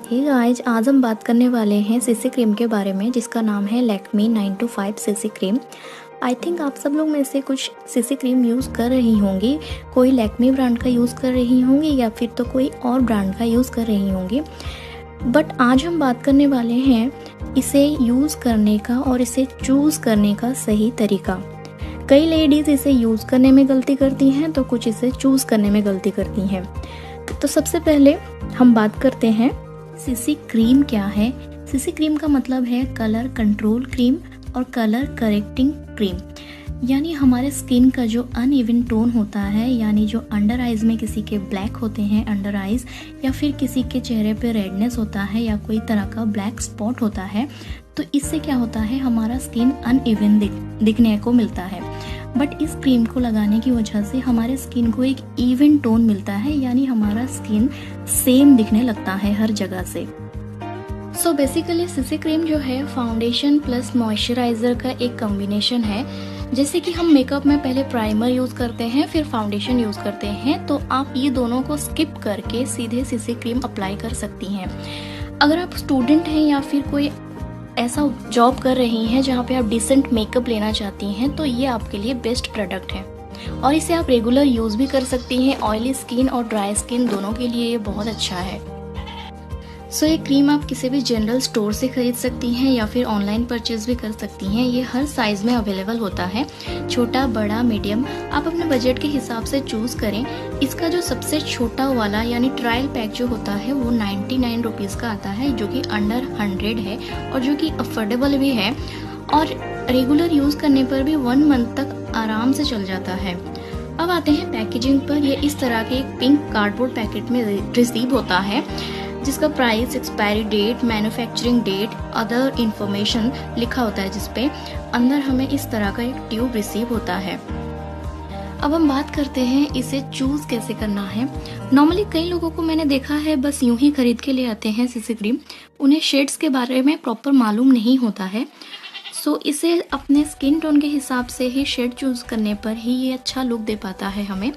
Hey guys, आज हम बात करने वाले हैं सीसी क्रीम के बारे में जिसका नाम है Lakme 925 CC cream. I think आप सब लोग में से कुछ सीसी क्रीम यूज़ कर रही होंगी, कोई लैक्मे ब्रांड का यूज़ कर रही होंगी या फिर तो कोई और ब्रांड का यूज़ कर रही होंगी। बट आज हम बात करने वाले हैं इसे यूज़ करने का और इसे चूज़ करने का सही तरीका। कई लेडीज़ इसे यूज़ करने में गलती करती हैं तो कुछ इसे चूज़ करने में गलती करती हैं। तो सबसे पहले हम बात करते हैं सीसी क्रीम क्या है। सीसी क्रीम का मतलब है कलर कंट्रोल क्रीम और कलर करेक्टिंग क्रीम। यानी हमारे स्किन का जो अनइवन टोन होता है, यानी जो अंडर आइज़ में किसी के ब्लैक होते हैं अंडर आइज़, या फिर किसी के चेहरे पे रेडनेस होता है या कोई तरह का ब्लैक स्पॉट होता है, तो इससे क्या होता है हमारा स्किन अनइवन दिखने को मिलता है। बट इस क्रीम को लगाने की वजह से हमारे स्किन को एक इवन टोन मिलता है, यानी हमारा स्किन सेम दिखने लगता है हर जगह से। सो बेसिकली सीसी क्रीम जो है फाउंडेशन प्लस मॉइस्चराइज़र का एक कॉम्बिनेशन है। जैसे कि हम मेकअप में पहले प्राइमर यूज़ करते हैं फिर फाउंडेशन यूज़ करते हैं, तो आप ये दोनों को स्किप करके सीधे सीसी क्रीम अप्लाई कर सकती हैं। अगर आप स्टूडेंट हैं या फिर कोई ऐसा जॉब कर रही हैं जहाँ पे आप डिसेंट मेकअप लेना चाहती हैं, तो ये आपके लिए बेस्ट प्रोडक्ट है और इसे आप रेगुलर यूज़ भी कर सकती हैं। ऑयली स्किन और ड्राई स्किन दोनों के लिए ये बहुत अच्छा है। सो ये क्रीम आप किसी भी जनरल स्टोर से खरीद सकती हैं या फिर ऑनलाइन परचेज भी कर सकती हैं। ये हर साइज़ में अवेलेबल होता है, छोटा, बड़ा, मीडियम, आप अपने बजट के हिसाब से चूज़ करें। इसका जो सबसे छोटा वाला यानी ट्रायल पैक जो होता है वो 99 रुपीज़ का आता है, जो कि अंडर 100 है और जो कि अफोर्डेबल भी है और रेगुलर यूज़ करने पर भी 1 मंथ तक आराम से चल जाता है। अब आते हैं पैकेजिंग पर। ये इस तरह के एक पिंक कार्डबोर्ड पैकेट में रिसीव होता है जिसका price, expiry date, manufacturing date, other information लिखा होता है, जिसपे अंदर हमें इस तरह का एक ट्यूब रिसीव होता है। अब हम बात करते हैं इसे चूज़ कैसे करना है। नॉर्मली कई लोगों को मैंने देखा है बस यूं ही खरीद के ले आते हैं सीसी क्रीम, उन्हें शेड्स के बारे में प्रॉपर मालूम नहीं होता है। सो इसे अपने स्किन टोन के हिसाब से ही शेड चूज़ करने पर ही ये अच्छा लुक दे पाता है हमें।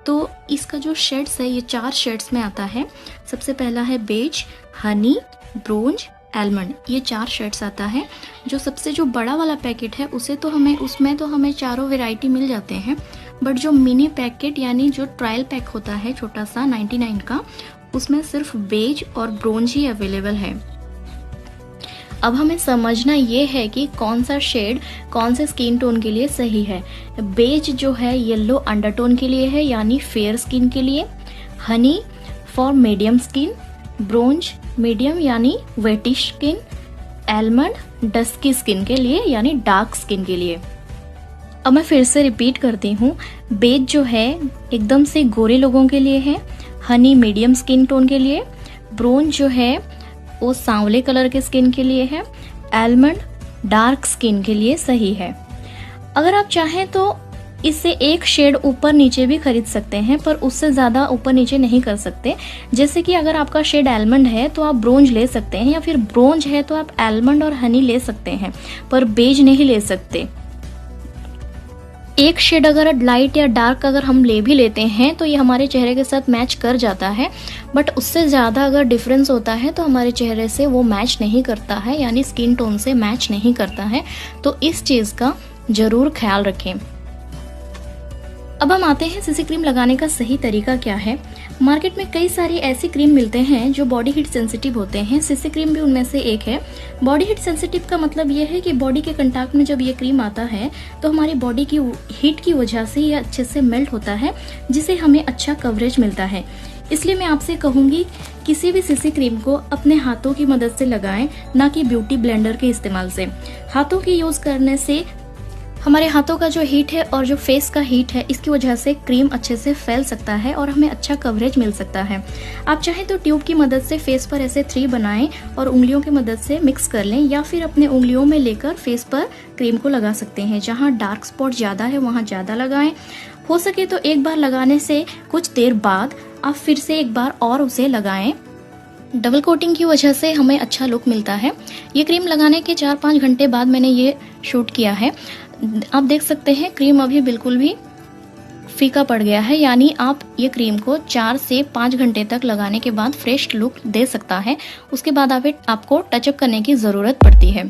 तो इसका जो शेड्स है ये 4 शेड्स में आता है। सबसे पहला है बेज, हनी, ब्रोंज, एलमंड, ये 4 शेड्स आता है। जो बड़ा वाला पैकेट है उसमें तो हमें चारों वैरायटी मिल जाते हैं, बट जो मिनी पैकेट यानी जो ट्रायल पैक होता है छोटा सा 99 का, उसमें सिर्फ बेज और ब्रोंज ही अवेलेबल है। अब हमें समझना ये है कि कौन सा शेड कौन से स्किन टोन के लिए सही है। बेज जो है येलो अंडरटोन के लिए है यानी फेयर स्किन के लिए, Honey for medium skin, bronze medium यानी वेटिश स्किन, एलमंड डस्की स्किन के लिए यानी डार्क स्किन के लिए। अब मैं फिर से रिपीट करती हूँ, बेज जो है एकदम से गोरे लोगों के लिए है, हनी मीडियम स्किन टोन के लिए, ब्रोंज जो है वो सांवले कलर के स्किन के लिए है, एलमंड डार्क स्किन के लिए सही है। अगर आप चाहें तो इससे एक शेड ऊपर नीचे भी खरीद सकते हैं, पर उससे ज़्यादा ऊपर नीचे नहीं कर सकते। जैसे कि अगर आपका शेड एलमंड है तो आप ब्रोंज ले सकते हैं, या फिर ब्रोंज है तो आप एलमंड और हनी ले सकते हैं, पर बेज नहीं ले सकते। एक शेड अगर लाइट या डार्क अगर हम ले भी लेते हैं तो ये हमारे चेहरे के साथ मैच कर जाता है, बट उससे ज़्यादा अगर डिफरेंस होता है तो हमारे चेहरे से वो मैच नहीं करता है, यानी स्किन टोन से मैच नहीं करता है। तो इस चीज़ का ज़रूर ख्याल रखें। अब हम आते हैं सीसी क्रीम लगाने का सही तरीका क्या है। मार्केट में कई सारी ऐसी क्रीम मिलते हैं जो बॉडी हीट सेंसिटिव होते हैं, सीसी क्रीम भी उनमें से एक है। बॉडी हीट सेंसिटिव का मतलब ये है कि बॉडी के कंटाक्ट में जब ये क्रीम आता है तो हमारी बॉडी की हीट की वजह से ये अच्छे से मेल्ट होता है, जिससे हमें अच्छा कवरेज मिलता है। इसलिए मैं आपसे कहूँगी किसी भी सीसी क्रीम को अपने हाथों की मदद से लगाएं, ना कि ब्यूटी ब्लेंडर के इस्तेमाल से। हाथों की यूज़ करने से हमारे हाथों का जो हीट है और जो फेस का हीट है, इसकी वजह से क्रीम अच्छे से फैल सकता है और हमें अच्छा कवरेज मिल सकता है। आप चाहें तो ट्यूब की मदद से फेस पर ऐसे 3 बनाएं और उंगलियों की मदद से मिक्स कर लें, या फिर अपने उंगलियों में लेकर फेस पर क्रीम को लगा सकते हैं। जहाँ डार्क स्पॉट ज़्यादा है वहाँ ज़्यादा लगाएं। हो सके तो एक बार लगाने से कुछ देर बाद आप फिर से एक बार और उसे लगाएं। डबल कोटिंग की वजह से हमें अच्छा लुक मिलता है। ये क्रीम लगाने के 4-5 घंटे बाद मैंने ये शूट किया है। आप देख सकते हैं क्रीम अभी बिल्कुल भी फीका पड़ गया है, यानी आप ये क्रीम को 4 से 5 घंटे तक लगाने के बाद फ्रेश लुक दे सकता है। उसके बाद आपको टचअप करने की ज़रूरत पड़ती है।